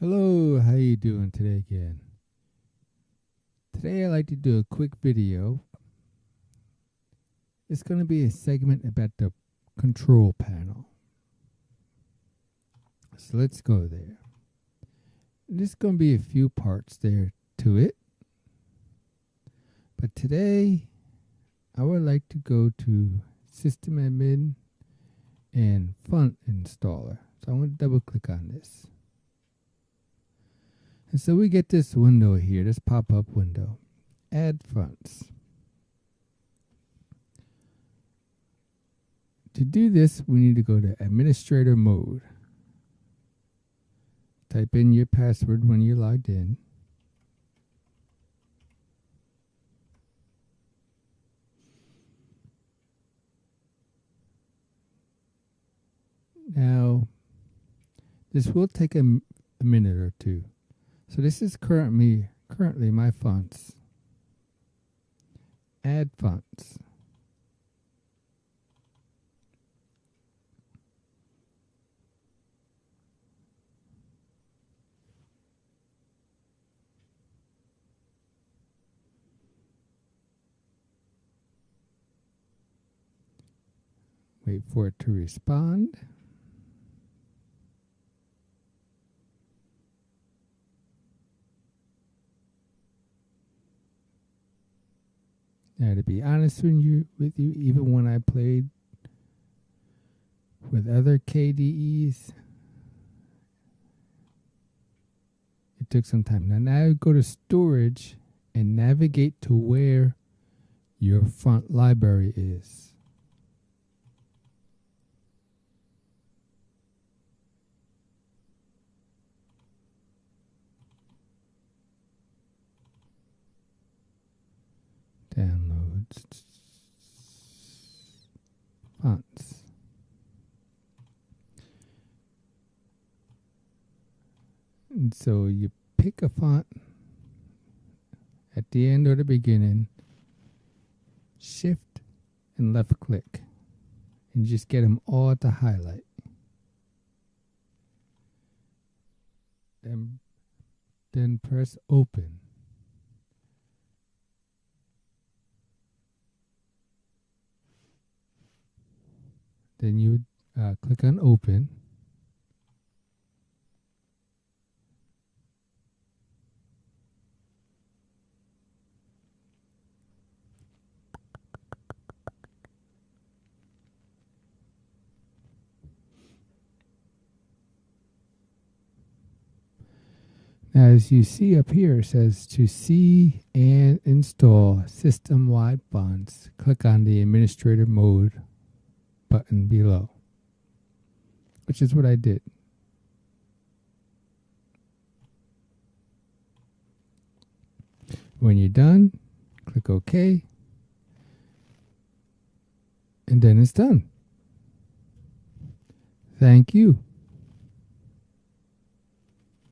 Hello, how you doing today again? Today I'd like to do a quick video. It's going to be a segment about the control panel. So let's go there. There's going to be a few parts there to it. But today I would like to go to System Admin and Font Installer. So I'm going to double click on this. And so we get this window here, this pop-up window. Add fonts. To do this, we need to go to Administrator Mode. Type in your password when you're logged in. Now, this will take a minute or two. So this is currently my fonts. Add fonts. Wait for it to respond. Now, to be honest with you, even when I played with other KDEs, it took some time. Now go to Storage and navigate to where your font library is. Downloads. Fonts. And so you pick a font at the end or the beginning, shift and left click, and just get them all to highlight. Then press open. Then you click on open. Now, as you see up here, it says to see and install system-wide fonts, click on the Administrator Mode button below, which is what I did. When you're done, click OK, and then it's done. Thank you.